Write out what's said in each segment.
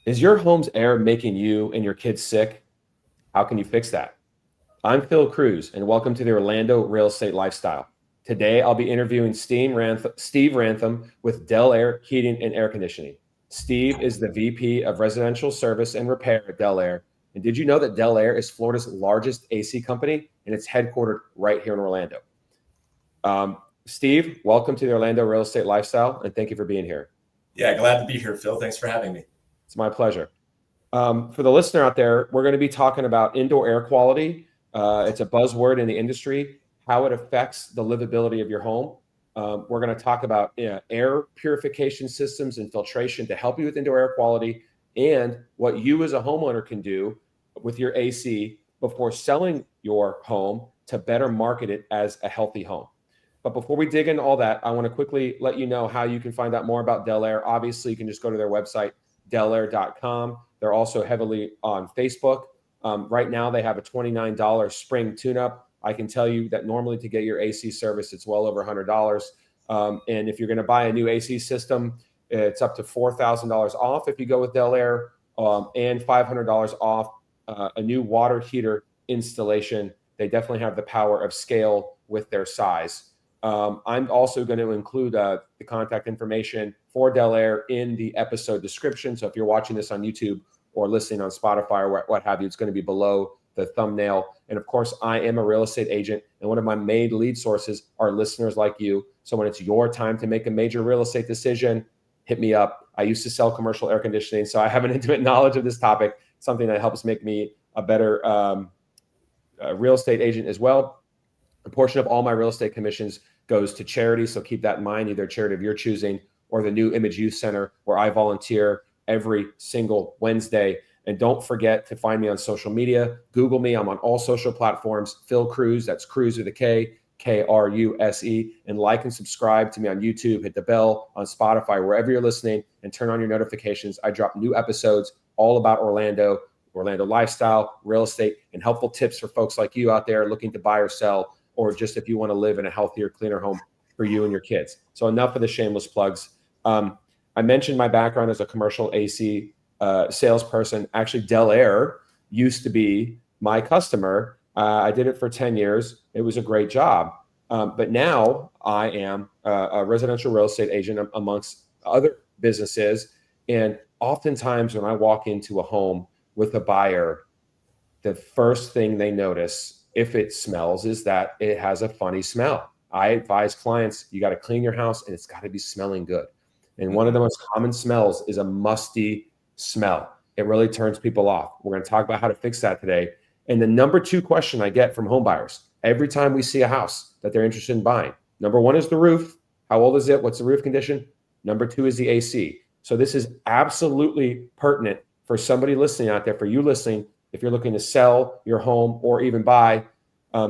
Is your home's air making you and your kids sick? How can you fix that? I'm Phil Kruse, and welcome to the Orlando Real Estate Lifestyle. Today, I'll be interviewing Steve Ramthun with Del Air Heating and Air Conditioning. Steve is the VP of Residential Service and Repair at Del Air. And did you know that Del Air is Florida's largest AC company, and it's headquartered right here in Orlando? Steve, welcome to the Orlando Real Estate Lifestyle, and thank you for being here. Yeah, glad to be here, Phil. Thanks for having me. It's my pleasure. For the listener out there, we're going to be talking about indoor air quality. It's a buzzword in the industry, how it affects the livability of your home. We're going to talk about air purification systems and filtration to help you with indoor air quality, and what you as a homeowner can do with your AC before selling your home to better market it as a healthy home. But before we dig into all that, I want to quickly let you know how you can find out more about Del Air. Obviously, you can just go to their website, delair.com. They're also heavily on Facebook. Right now, they have a $29 spring tune-up. I can tell you that normally to get your AC service, it's well over $100. And if you're going to buy a new AC system, it's up to $4,000 off if you go with Del Air, and $500 off a new water heater installation. They definitely have the power of scale with their size. I'm also going to include the contact information for Del Air in the episode description. So if you're watching this on YouTube or listening on Spotify or what have you, it's going to be below the thumbnail. And of course, I am a real estate agent, and one of my main lead sources are listeners like you. So when it's your time to make a major real estate decision, hit me up. I used to sell commercial air conditioning, so I have an intimate knowledge of this topic, something that helps make me a better real estate agent as well. A portion of all my real estate commissions goes to charity, so keep that in mind, either a charity of your choosing or the New Image Youth Center, where I volunteer every single Wednesday. And don't forget to find me on social media. Google me. I'm on all social platforms. Phil Kruse, that's Kruse with a K, Kruse, and like and subscribe to me on YouTube. Hit the bell on Spotify, wherever you're listening, and turn on your notifications. I drop new episodes all about Orlando lifestyle, real estate, and helpful tips for folks like you out there looking to buy or sell, or just if you want to live in a healthier, cleaner home for you and your kids. So enough of the shameless plugs. I mentioned my background as a commercial AC salesperson. Actually, Del Air used to be my customer. I did it for 10 years. It was a great job. But now I am a residential real estate agent amongst other businesses. And oftentimes when I walk into a home with a buyer, the first thing they notice, if it smells, is that it has a funny smell. I advise clients, you got to clean your house and it's got to be smelling good. And one of the most common smells is a musty smell. It really turns people off. We're going to talk about how to fix that today. And the number 2 question I get from home buyers every time we see a house that they're interested in buying, number 1 is the roof. How old is it? What's the roof condition? Number 2 is the AC. So this is absolutely pertinent for somebody listening out there, for you listening, if you're looking to sell your home or even buy.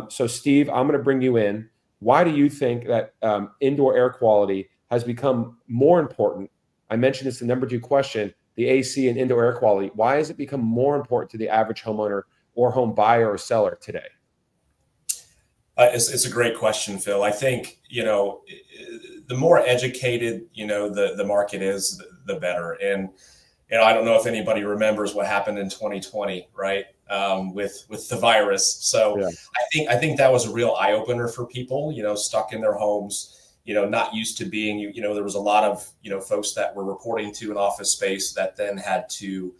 So Steve, I'm going to bring you in. Why do you think that indoor air quality has become more important? I mentioned it's the number 2 question, the AC and indoor air quality. Why has it become more important to the average homeowner or home buyer or seller today? It's a great question, Phil. I think, the more educated, the market is, the better. And I don't know if anybody remembers what happened in 2020, right? With the virus. So yeah. I think that was a real eye opener for people, stuck in their homes, not used to being, there was a lot of, folks that were reporting to an office space that then had to,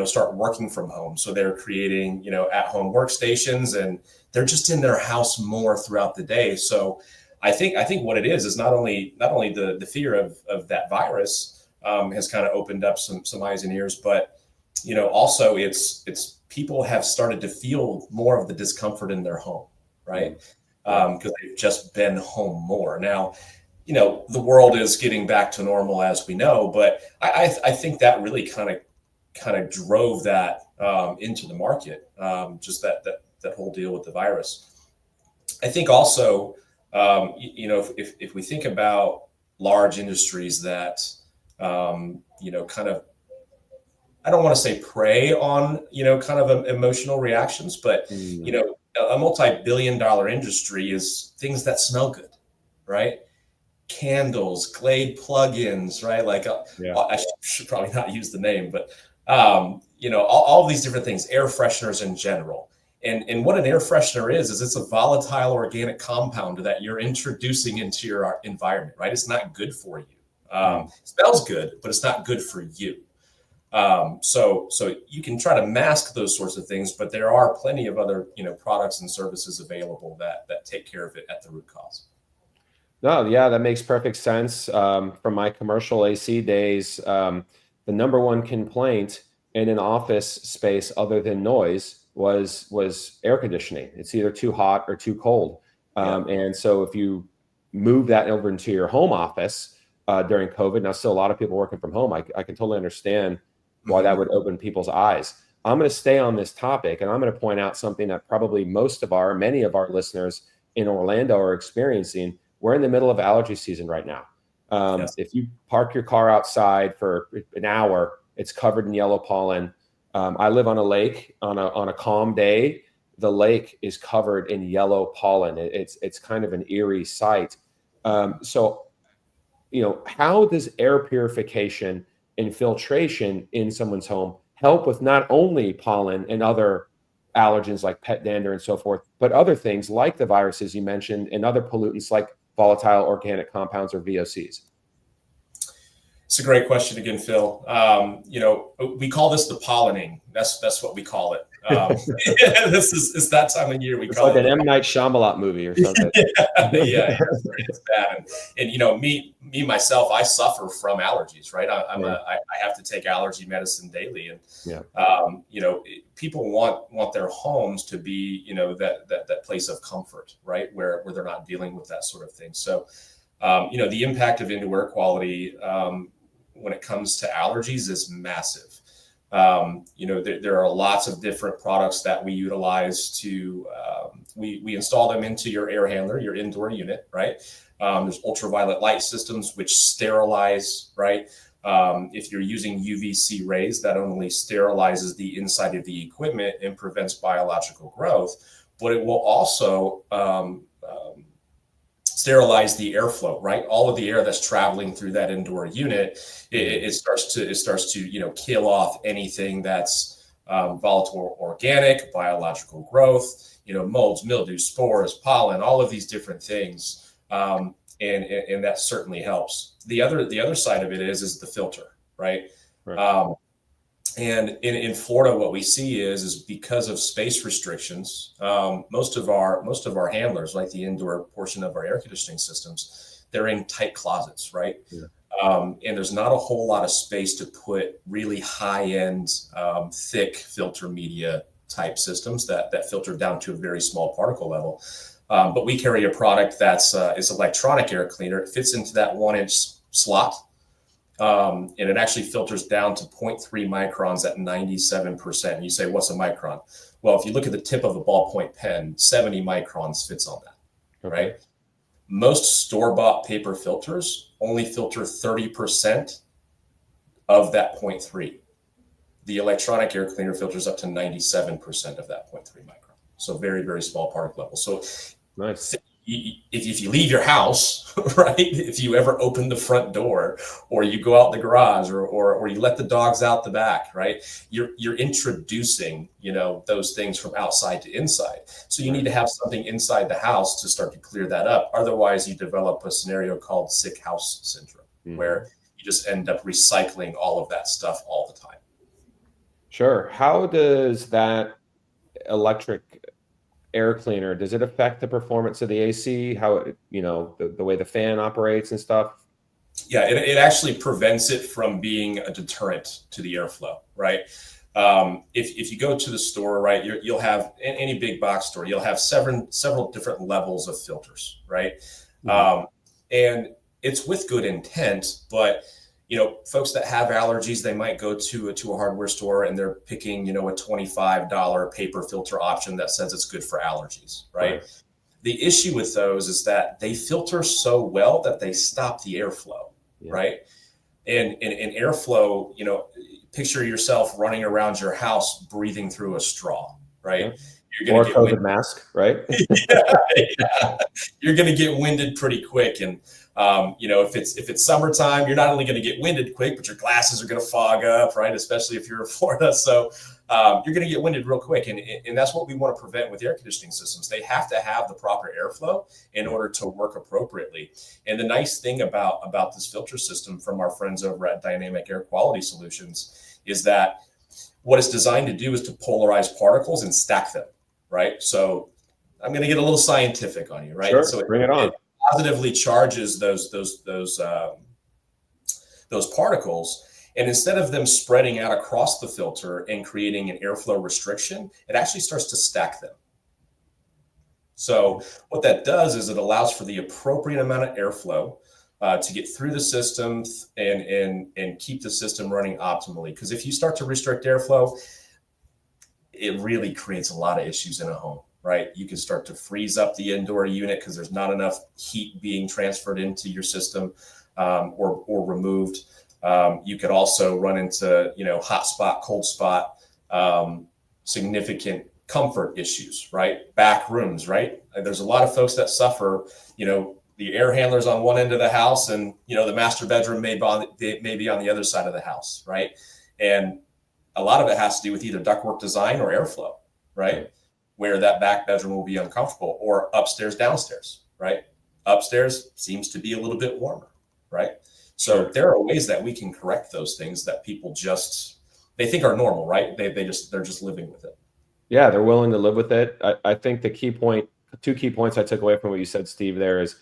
start working from home. So they're creating, at-home workstations, and they're just in their house more throughout the day. So I think what it is not only the fear of that virus has kind of opened up some eyes and ears, but also it's people have started to feel more of the discomfort in their home, right? Because they've just been home more. Now, the world is getting back to normal as we know, but I think that really kind of drove that into the market, just that whole deal with the virus. I think also, if we think about large industries that, kind of, I don't want to say prey on, kind of emotional reactions, but, a multi-billion-dollar industry is things that smell good, right? Candles, Glade plugins, right? Like, I should probably not use the name, but all these different things, air fresheners in general. And what an air freshener is it's a volatile organic compound that you're introducing into your environment, right? It's not good for you. It smells good, but it's not good for you. So you can try to mask those sorts of things, but there are plenty of other, products and services available that take care of it at the root cause. No, yeah, that makes perfect sense. From my commercial AC days, the number one complaint in an office space other than noise was air conditioning. It's either too hot or too cold. And so if you move that over into your home office during COVID, now still a lot of people working from home, I can totally understand why that would open people's eyes. I'm going to stay on this topic, and I'm going to point out something that probably many of our listeners in Orlando are experiencing. We're in the middle of allergy season right now. If you park your car outside for an hour, it's covered in yellow pollen. I live on a lake. On a calm day, the lake is covered in yellow pollen. It's kind of an eerie sight. So, how does air purification and filtration in someone's home help with not only pollen and other allergens like pet dander and so forth, but other things like the viruses you mentioned and other pollutants like volatile organic compounds or VOCs? It's a great question again, Phil. We call this the pollening. That's what we call it. It's that time of year we call it. It's like an M. Night Shyamalan movie or something. Yeah, it's bad. And me myself, I suffer from allergies, right? I have to take allergy medicine daily, and people want their homes to be that place of comfort, right, where they're not dealing with that sort of thing. So the impact of indoor air quality when it comes to allergies is massive. There are lots of different products that we utilize to, we install them into your air handler, your indoor unit, right? There's ultraviolet light systems which sterilize, right? If you're using UVC rays, that only sterilizes the inside of the equipment and prevents biological growth, but it will also sterilize the airflow, right? All of the air that's traveling through that indoor unit, it starts to kill off anything that's volatile organic, biological growth, molds, mildew, spores, pollen, all of these different things, and that certainly helps. The other side of it is the filter, right? And in Florida, what we see is because of space restrictions, most of our handlers, like the indoor portion of our air conditioning systems, they're in tight closets, right? And there's not a whole lot of space to put really high-end, thick filter media type systems that filter down to a very small particle level. But we carry a product that's it's electronic air cleaner. It fits into that 1-inch slot. And it actually filters down to 0.3 microns at 97%. And you say, what's a micron? Well, if you look at the tip of a ballpoint pen, 70 microns fits on that, right? Most store-bought paper filters only filter 30% of that 0.3. The electronic air cleaner filters up to 97% of that 0.3 micron. So very, very small particle level. So nice. If you leave your house, right, if you ever open the front door or you go out the garage or you let the dogs out the back, right, you're introducing, those things from outside to inside. So you need to have something inside the house to start to clear that up. Otherwise, you develop a scenario called sick house syndrome, where you just end up recycling all of that stuff all the time. Sure. How does that electric air cleaner, does it affect the performance of the AC? How, the way the fan operates and stuff? Yeah, it actually prevents it from being a deterrent to the airflow, right? If you go to the store, right, you'll have any big box store, you'll have several different levels of filters, right? And it's with good intent, but folks that have allergies, they might go to a hardware store and they're picking, a $25 paper filter option that says it's good for allergies, right? The issue with those is that they filter so well that they stop the airflow, right? And airflow, picture yourself running around your house breathing through a straw, right? Or a COVID mask, right? You're going to get winded pretty quick. And If it's summertime, you're not only going to get winded quick, but your glasses are going to fog up, right? Especially if you're in Florida. So you're going to get winded real quick. And that's what we want to prevent with air conditioning systems. They have to have the proper airflow in order to work appropriately. And the nice thing about this filter system from our friends over at Dynamic Air Quality Solutions is that what it's designed to do is to polarize particles and stack them, right? So I'm going to get a little scientific on you, right? Sure, So bring it on. It positively charges those particles, and instead of them spreading out across the filter and creating an airflow restriction, it actually starts to stack them. So what that does is it allows for the appropriate amount of airflow to get through the system and keep the system running optimally. Because if you start to restrict airflow, it really creates a lot of issues in a home, right? You can start to freeze up the indoor unit because there's not enough heat being transferred into your system or removed. You could also run into, hot spot, cold spot, significant comfort issues, right? Back rooms, right? There's a lot of folks that suffer, the air handlers on one end of the house and, the master bedroom may be on the other side of the house, right? And a lot of it has to do with either ductwork design or airflow, right? Where that back bedroom will be uncomfortable, or upstairs, downstairs, right? Upstairs seems to be a little bit warmer, right? So there are ways that we can correct those things that people they think are normal, right? They're just living with it. Yeah, they're willing to live with it. I think two key points I took away from what you said, Steve, there is,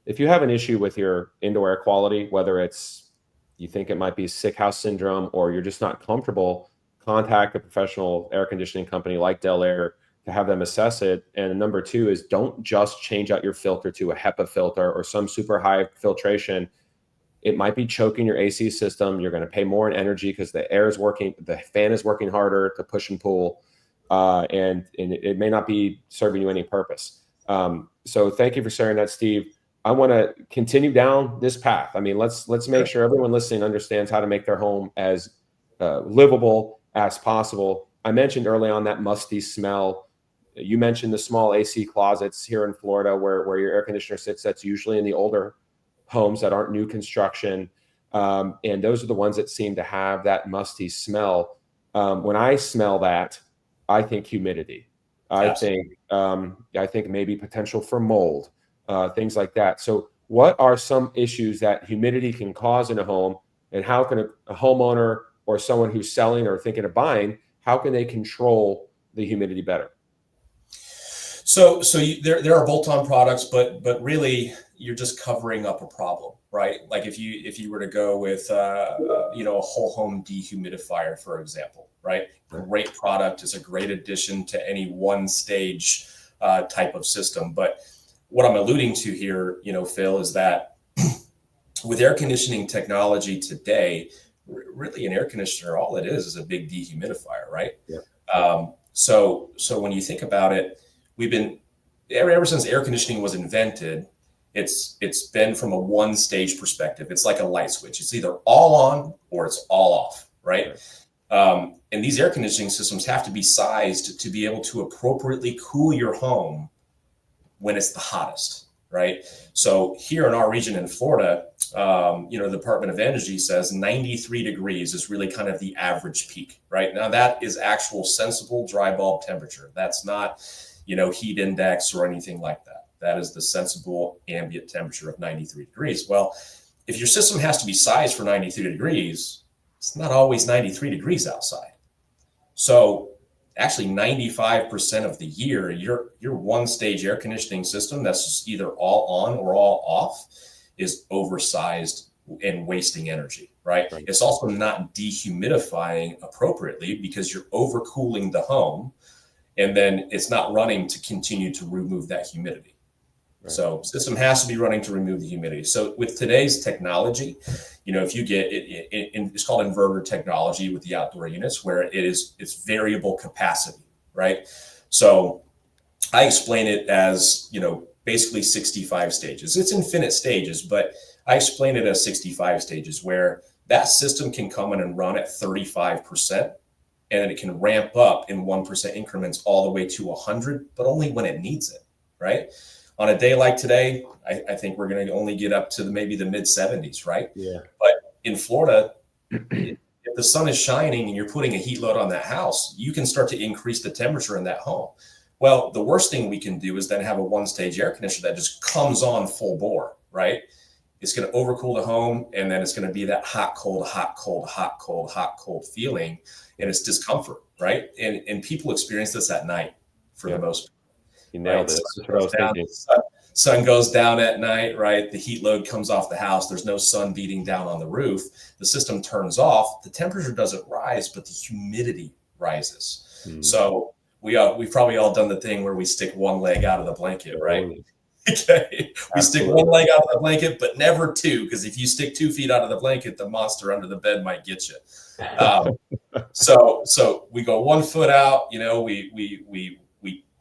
if you have an issue with your indoor air quality, whether it's you think it might be sick house syndrome or you're just not comfortable, contact a professional air conditioning company like Del Air to have them assess it. And number two is, don't just change out your filter to a HEPA filter or some super high filtration. It might be choking your AC system. You're going to pay more in energy because the fan is working harder to push and pull, and it may not be serving you any purpose. So thank you for sharing that, Steve. I want to continue down this path. I mean, let's make sure everyone listening understands how to make their home as livable as possible. I mentioned early on that musty smell. You mentioned the small AC closets here in Florida where your air conditioner sits. That's usually in the older homes that aren't new construction. And those are the ones that seem to have that musty smell. When I smell that, I think humidity. I think maybe potential for mold, things like that. So what are some issues that humidity can cause in a home, and how can a homeowner or someone who's selling or thinking of buying, how can they control the humidity better? So there are bolt-on products, but really you're just covering up a problem, right? Like if you were to go with a whole home dehumidifier, for example, right? Great product, is a great addition to any one stage type of system. But what I'm alluding to here, Phil, is that with air conditioning technology today, really an air conditioner, all it is a big dehumidifier, right? Yeah. So when you think about it, we've been ever since air conditioning was invented, it's been from a one stage perspective. It's like a light switch. It's either all on or it's all off, right? And these air conditioning systems have to be sized to be able to appropriately cool your home when it's the hottest, right? So here in our region in Florida, the Department of Energy says 93 degrees is really kind of the average peak, right? Now that is actual sensible dry bulb temperature. That's not, heat index or anything like that. That is the sensible ambient temperature of 93 degrees. Well, if your system has to be sized for 93 degrees, it's not always 93 degrees outside. So actually 95% of the year, your one stage air conditioning system that's just either all on or all off is oversized and wasting energy, right? It's also not dehumidifying appropriately because you're overcooling the home, and then it's not running to continue to remove that humidity. Right. So system has to be running to remove the humidity. So with today's technology, if you get it's called inverter technology with the outdoor units, where it's variable capacity, right? So I explain it as, basically 65 stages. It's infinite stages, but I explain it as 65 stages, where that system can come in and run at 35%, and then it can ramp up in 1% increments all the way to 100, but only when it needs it, right? On a day like today, I think we're going to only get up to maybe the mid 70s, right? Yeah. But in Florida, if the sun is shining and you're putting a heat load on that house, you can start to increase the temperature in that home. Well, the worst thing we can do is then have a one-stage air conditioner that just comes on full bore, right? It's going to overcool the home, and then it's going to be that hot, cold, hot, cold, hot, cold, hot, cold feeling, and it's discomfort, right? And people experience this at night for the most part. You nailed it. That's what I was thinking. Sun goes down at night, right? The heat load comes off the house. There's no sun beating down on the roof. The system turns off. The temperature doesn't rise, but the humidity rises. So we've probably all done the thing where we stick one leg out of the blanket, right? Okay. We stick one leg out of the blanket, but never two, because if you stick 2 feet out of the blanket, the monster under the bed might get you. So we go 1 foot out. You know, we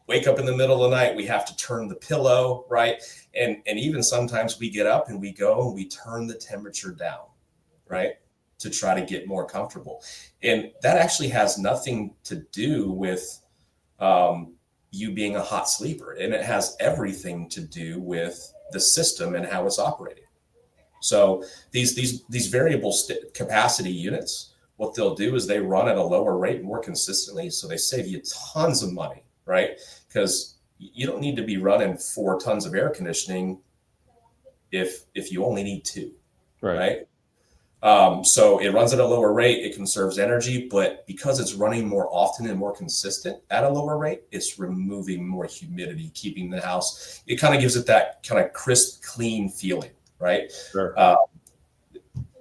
wake up in the middle of the night. We have to turn the pillow, right? And even sometimes we get up and we go and we turn the temperature down, right, to try to get more comfortable. And that actually has nothing to do with you being a hot sleeper, and it has everything to do with the system and how it's operating. So these variable capacity units, what they'll do is they run at a lower rate more consistently, so they save you tons of money, right? Because you don't need to be running 4 tons of air conditioning if you only need 2, right? So it runs at a lower rate, it conserves energy, but because it's running more often and more consistent at a lower rate, it's removing more humidity, keeping the house, it kind of gives it that kind of crisp, clean feeling, right? Sure.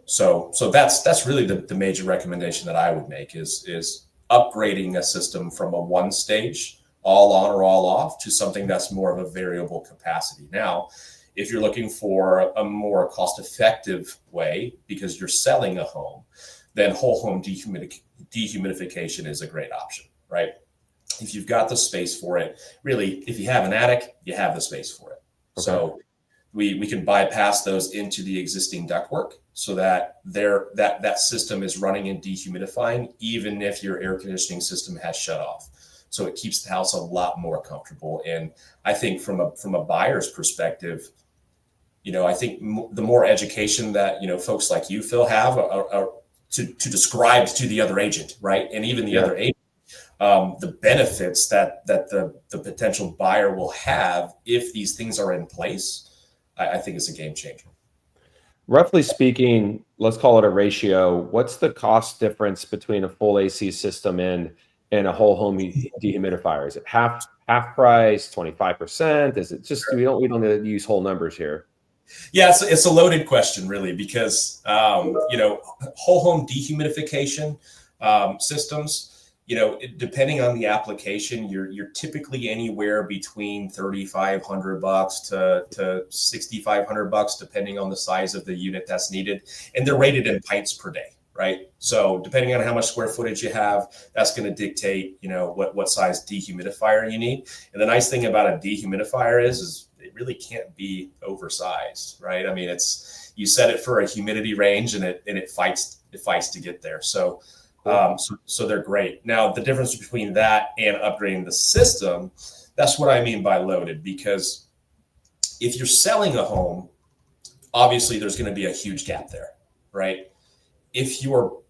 So that's really the major recommendation that I would make is upgrading a system from a one stage, all on or all off, to something that's more of a variable capacity. Now, if you're looking for a more cost-effective way because you're selling a home, then whole home dehumidification is a great option, right? If you've got the space for it, really, if you have an attic, you have the space for it. Okay. So we can bypass those into the existing ductwork so that that system is running and dehumidifying, even if your air conditioning system has shut off. So it keeps the house a lot more comfortable. And I think from a buyer's perspective, you know, I think the more education that, you know, folks like you, Phil, have to describe to the other agent, right? And even the other agent, the benefits that the potential buyer will have if these things are in place, I think it's a game changer. Roughly speaking, let's call it a ratio. What's the cost difference between a full AC system and a whole home dehumidifier? Is it half price, 25%? Is it just, we don't need to use whole numbers here? Yeah, it's a loaded question, really, because you know, whole home dehumidification systems, you know, depending on the application, you're typically anywhere between $3,500 to $6,500, depending on the size of the unit that's needed, and they're rated in pints per day, right? So depending on how much square footage you have, that's going to dictate, you know, what size dehumidifier you need. And the nice thing about a dehumidifier is it really can't be oversized, right? I mean, you set it for a humidity range, and it fights to get there. So they're great. Now, the difference between that and upgrading the system, that's what I mean by loaded, because if you're selling a home, obviously there's going to be a huge gap there, right? If you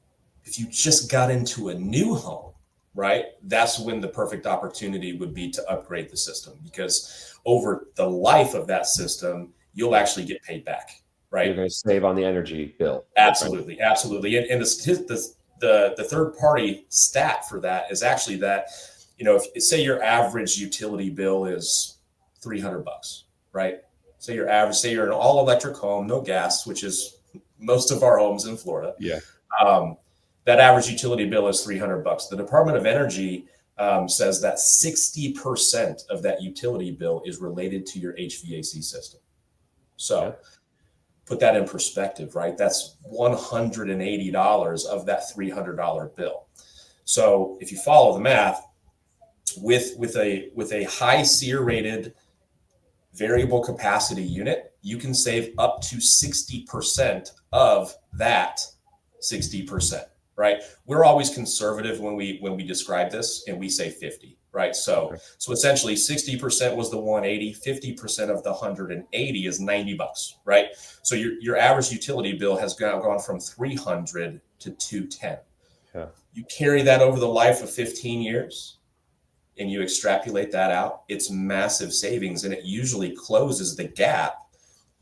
just got into a new home, right, that's when the perfect opportunity would be to upgrade the system, because over the life of that system, you'll actually get paid back, right? You're going to save on the energy bill. Absolutely, absolutely. And the third party stat for that is actually that, you know, if say your average utility bill is $300, right? Say you're an all electric home, no gas, which is most of our homes in Florida. Yeah. That average utility bill is $300. The Department of Energy says that 60% of that utility bill is related to your HVAC system. So put that in perspective, right? That's $180 of that $300 bill. So if you follow the math, with a high SEER rated variable capacity unit, you can save up to 60% of that 60%. right? We're always conservative when we describe this, and we say 50, right? So essentially 60% was the 180, 50% of the 180 is $90, right? So your average utility bill has gone from 300 to 210. Yeah. You carry that over the life of 15 years and you extrapolate that out, it's massive savings, and it usually closes the gap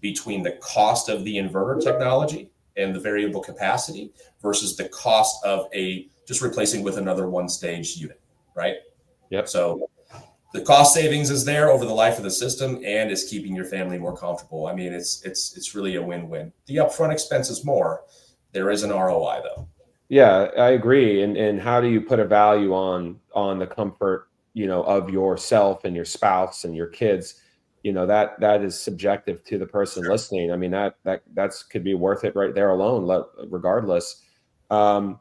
between the cost of the inverter technology and the variable capacity versus the cost of just replacing with another one-stage unit, right? Yep. So the cost savings is there over the life of the system, and it's keeping your family more comfortable. I mean, it's really a win-win. The upfront expense is more. There is an ROI though. Yeah, I agree. And how do you put a value on the comfort, of yourself and your spouse and your kids? That is subjective to the person listening. I mean, that's could be worth it right there alone, regardless. So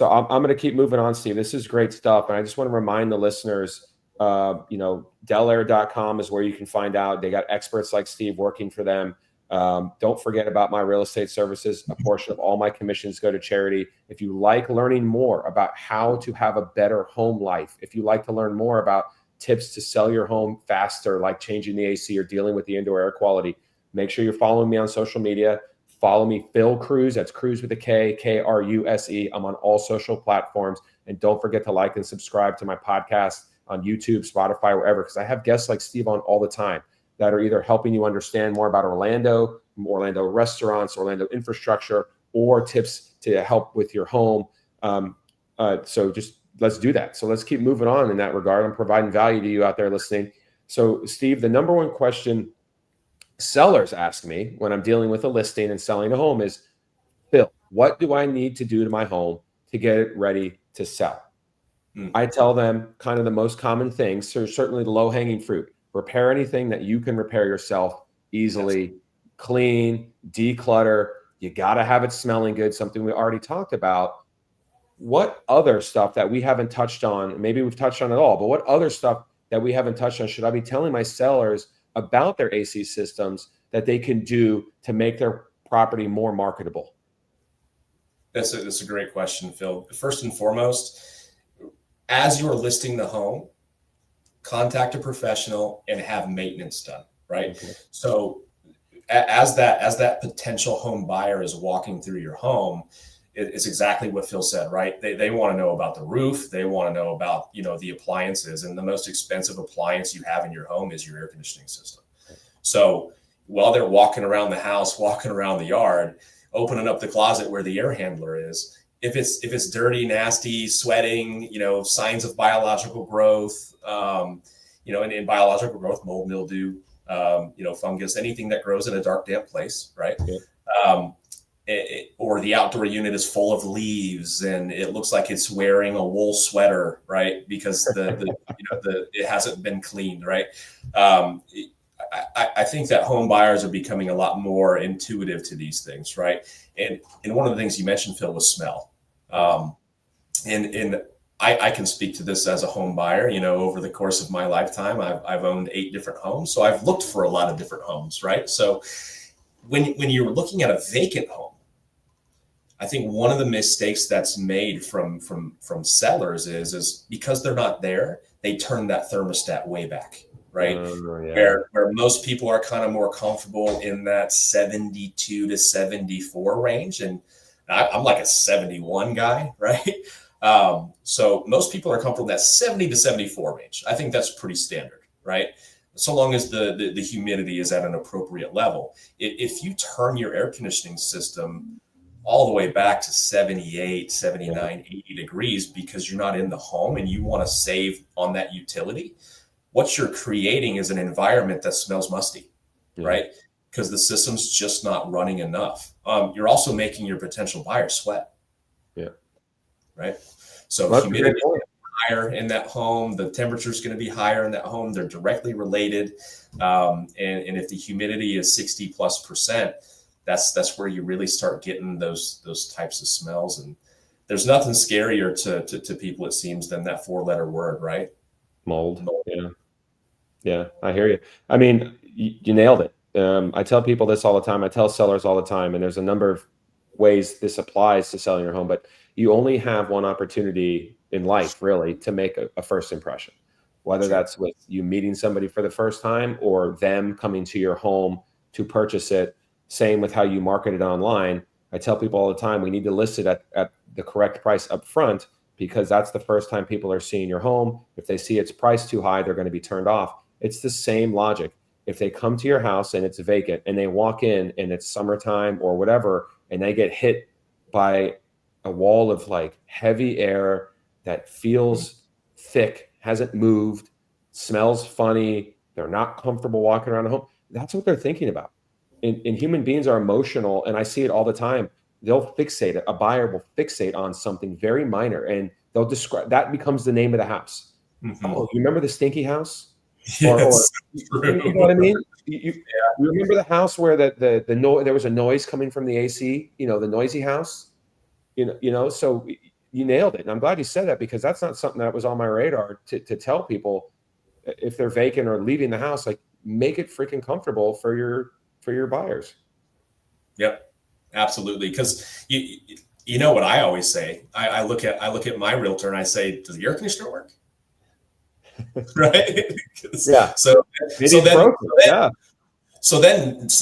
I'm going to keep moving on, Steve. This is great stuff. And I just want to remind the listeners, delair.com is where you can find out. They got experts like Steve working for them. Don't forget about my real estate services. A portion of all my commissions go to charity. If you like learning more about how to have a better home life, if you like to learn more about tips to sell your home faster, like changing the AC or dealing with the indoor air quality, make sure you're following me on social media. Follow me, Phil Kruse. That's Kruse with a K, Kruse. I'm on all social platforms. And don't forget to like and subscribe to my podcast on YouTube, Spotify, wherever, because I have guests like Steve on all the time that are either helping you understand more about Orlando restaurants, Orlando infrastructure, or tips to help with your home. So just let's do that. So let's keep moving on in that regard. I'm providing value to you out there listening. So Steve, the number one question sellers ask me when I'm dealing with a listing and selling a home is, Phil, what do I need to do to my home to get it ready to sell? I tell them kind of the most common things. So certainly the low-hanging fruit. Repair anything that you can repair yourself easily, clean, declutter. You got to have it smelling good, something we already talked about. What other stuff that we haven't touched on, maybe we've touched on it all, but what other stuff that we haven't touched on should I be telling my sellers about their AC systems that they can do to make their property more marketable? That's a great question, Phil. First and foremost, as you're listing the home, contact a professional and have maintenance done, right? Okay. So as that potential home buyer is walking through your home, it's exactly what Phil said, right? They want to know about the roof. They want to know about, the appliances, and the most expensive appliance you have in your home is your air conditioning system. So while they're walking around the house, walking around the yard, opening up the closet where the air handler is, if it's dirty, nasty, sweating, signs of biological growth, and in biological growth, mold, mildew, fungus, anything that grows in a dark, damp place, right? Yeah. Or the outdoor unit is full of leaves and it looks like it's wearing a wool sweater, right? Because it hasn't been cleaned, right? I think that home buyers are becoming a lot more intuitive to these things, right? And one of the things you mentioned, Phil, was smell. And I can speak to this as a home buyer. Over the course of my lifetime, I've owned 8 different homes, so I've looked for a lot of different homes, right? So when you're looking at a vacant home, I think one of the mistakes that's made from sellers is because they're not there, they turn that thermostat way back, right? Yeah. Where most people are kind of more comfortable in that 72 to 74 range, and I'm like a 71 guy, right? So most people are comfortable in that 70 to 74 range. I think that's pretty standard, right? So long as the humidity is at an appropriate level. If you turn your air conditioning system all the way back to 78, 79, 80 degrees because you're not in the home and you want to save on that utility, what you're creating is an environment that smells musty, right? Because the system's just not running enough. You're also making your potential buyer sweat. Yeah. Right. So humidity is higher in that home. The temperature is going to be higher in that home. They're directly related. And if the humidity is 60+%, that's where you really start getting those types of smells. And there's nothing scarier to people, it seems, than that 4-letter word, right? Mold. Yeah, I hear you. I mean, you nailed it. I tell people this all the time. I tell sellers all the time, and there's a number of ways this applies to selling your home. But you only have one opportunity in life, really, to make a first impression, whether Sure. that's with you meeting somebody for the first time or them coming to your home to purchase it. Same with how you market it online. I tell people all the time, we need to list it at the correct price up front, because that's the first time people are seeing your home. If they see it's priced too high, they're going to be turned off. It's the same logic. If they come to your house and it's vacant and they walk in and it's summertime or whatever, and they get hit by a wall of like heavy air that feels thick, hasn't moved, smells funny, they're not comfortable walking around the home, that's what they're thinking about. And human beings are emotional, and I see it all the time. They'll fixate it. A buyer will fixate on something very minor, and they'll describe that becomes the name of the house. Mm-hmm. Oh, you remember the stinky house? Yes, You know what I mean? You remember the house where there was a noise coming from the AC? You know, the noisy house. So you nailed it, and I'm glad you said that, because that's not something that was on my radar to tell people if they're vacant or leaving the house. Like, make it freaking comfortable for your buyers. Yep, absolutely. Because you know what I always say. I look at my realtor and I say, does the air conditioner work? Right? Yeah. So Yeah. So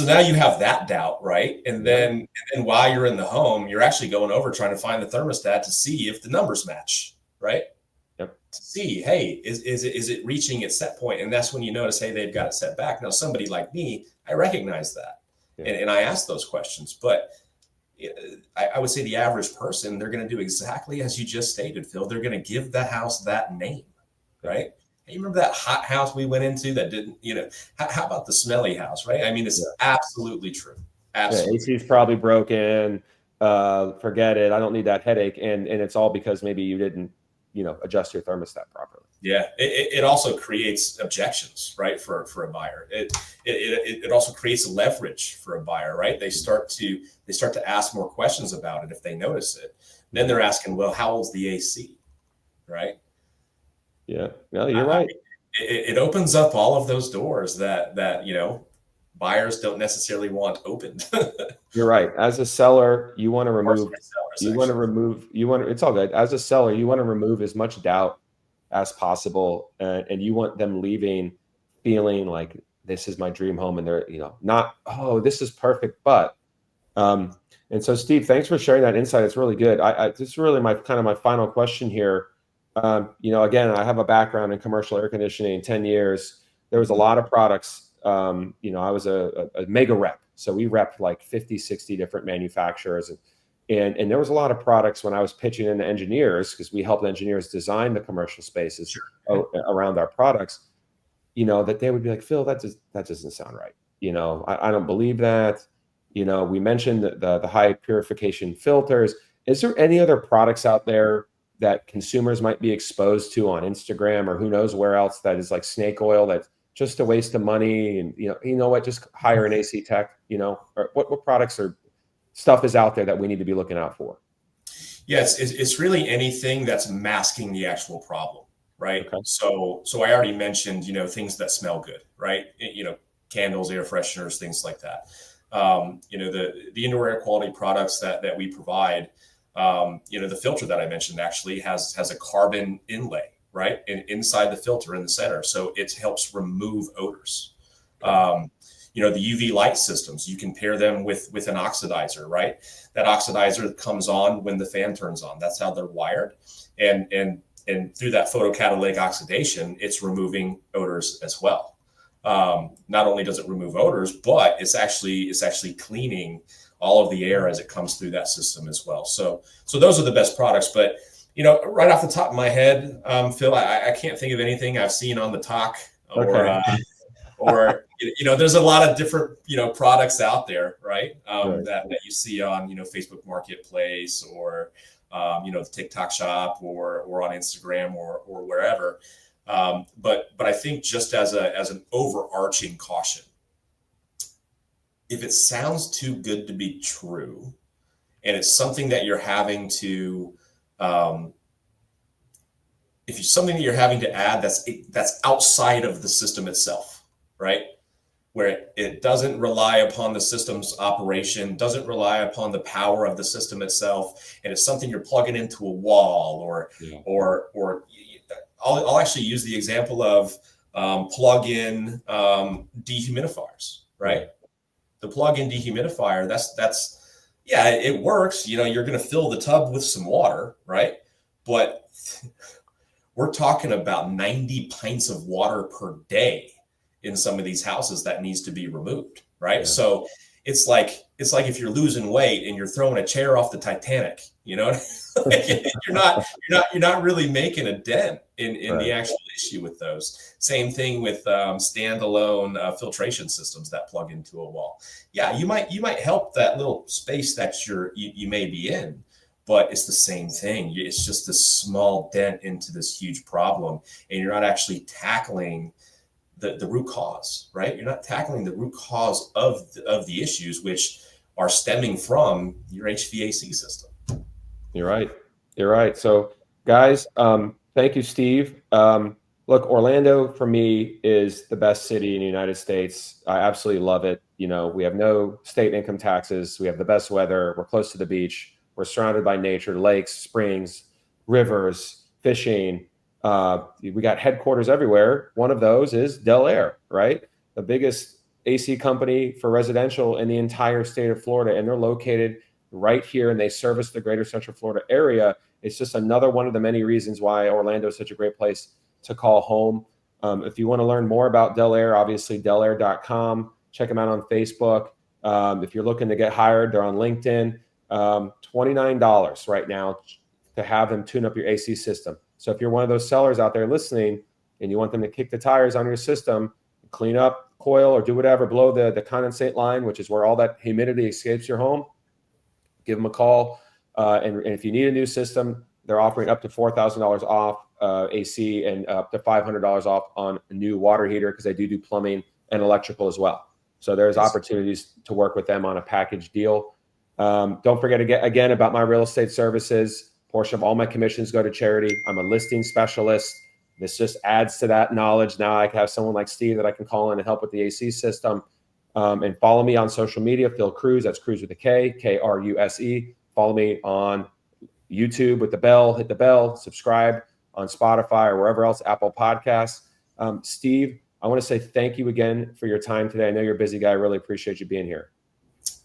now you have that doubt, right? And then while you're in the home, you're actually going over trying to find the thermostat to see if the numbers match, right? Yep. To see, hey, is it reaching its set point? And that's when you notice, hey, they've got it set back. Now, somebody like me, I recognize that, and I ask those questions. But I would say the average person, they're going to do exactly as you just stated, Phil. They're going to give the house that name, right? Hey, you remember that hot house we went into that didn't, how about the smelly house, right? I mean, it's absolutely true. Absolutely. Yeah, AC's probably broken. Forget it. I don't need that headache. And it's all because maybe you didn't, adjust your thermostat properly. Yeah. It also creates objections, right? For a buyer. It also creates leverage for a buyer, right? They start to ask more questions about it if they notice it. Then they're asking, well, how old's the AC? Right? Yeah, no, you're right. It opens up all of those doors that buyers don't necessarily want opened. You're right. As a seller, you want to remove. It's all good. As a seller, you want to remove as much doubt as possible, and you want them leaving feeling like this is my dream home, and they're not, oh, this is perfect, but. And so, Steve, thanks for sharing that insight. It's really good. This is really my final question here. Again, I have a background in commercial air conditioning, 10 years. There was a lot of products. I was a mega rep. So we repped like 50, 60 different manufacturers. And there was a lot of products when I was pitching into engineers, because we helped engineers design the commercial spaces around our products, that they would be like, Phil, that doesn't sound right. I don't believe that. We mentioned the high purification filters. Is there any other products out there that consumers might be exposed to on Instagram or who knows where else that is like snake oil, that's just a waste of money? And what, just hire an AC tech, or what products or stuff is out there that we need to be looking out for? Yes, it's really anything that's masking the actual problem, right? Okay. So I already mentioned, things that smell good, right? Candles, air fresheners, things like that. The indoor air quality products that we provide, the filter that I mentioned actually has a carbon inlay, right? Inside the filter in the center. So it helps remove odors. The UV light systems, you can pair them with an oxidizer, right? That oxidizer comes on when the fan turns on. That's how they're wired. And through that photocatalytic oxidation, it's removing odors as well. Not only does it remove odors, but it's actually cleaning all of the air as it comes through that system as well. So those are the best products. But right off the top of my head, Phil, I can't think of anything I've seen on the talk or there's a lot of different products out there, right? That you see on Facebook Marketplace or the TikTok Shop or on Instagram or wherever. But I think just as an overarching caution, if it sounds too good to be true, and it's something that you're having to, if it's something that you're having to add that's outside of the system itself, right? where it doesn't rely upon the system's operation, doesn't rely upon the power of the system itself, and it's something you're plugging into a wall, or I'll actually use the example of plug-in dehumidifiers, right? The plug-in dehumidifier, that's yeah, it works. You know, you're going to fill the tub with some water, right? But we're talking about 90 pints of water per day in some of these houses that needs to be removed, right? So it's like if you're losing weight and you're throwing a chair off the Titanic, you know, you're not really making a dent in the actual issue with those. Same thing with standalone filtration systems that plug into a wall. Yeah, you might help that little space that you may be in, but it's the same thing. It's just this small dent into this huge problem, and you're not actually tackling the root cause, right? You're not tackling the root cause of the issues, which are stemming from your HVAC system. You're right. You're right. So guys, thank you, Steve. Look, Orlando for me is the best city in the United States. I absolutely love it. You know, we have no state income taxes. We have the best weather. We're close to the beach. We're surrounded by nature, lakes, springs, rivers, fishing. We got headquarters everywhere. One of those is Del Air, right? The biggest AC company for residential in the entire state of Florida. And they're located right here and they service the greater Central Florida area. It's just another one of the many reasons why Orlando is such a great place to call home. If you want to learn more about Del Air, obviously delair.com. Check them out on Facebook. If you're looking to get hired, they're on LinkedIn. $29 right now to have them tune up your AC system. So if you're one of those sellers out there listening and you want them to kick the tires on your system, clean up coil or do whatever, blow the condensate line, which is where all that humidity escapes your home, give them a call. And if you need a new system, they're offering up to $4,000 off AC and up to $500 off on a new water heater because they do plumbing and electrical as well. So there's opportunities to work with them on a package deal. Don't forget again about my real estate services. Portion of all my commissions go to charity. I'm a listing specialist. This just adds to that knowledge. Now I can have someone like Steve that I can call in and help with the AC system. And follow me on social media, Phil Kruse. That's Kruse with a K, Kruse. Follow me on YouTube with the bell. Hit the bell. Subscribe on Spotify or wherever else, Apple Podcasts. Steve, I want to say thank you again for your time today. I know you're a busy guy. I really appreciate you being here.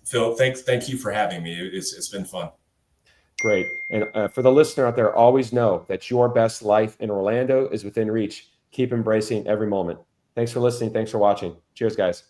Phil, thank you for having me. It's been fun. Great. And for the listener out there, always know that your best life in Orlando is within reach. Keep embracing every moment. Thanks for listening. Thanks for watching. Cheers, guys.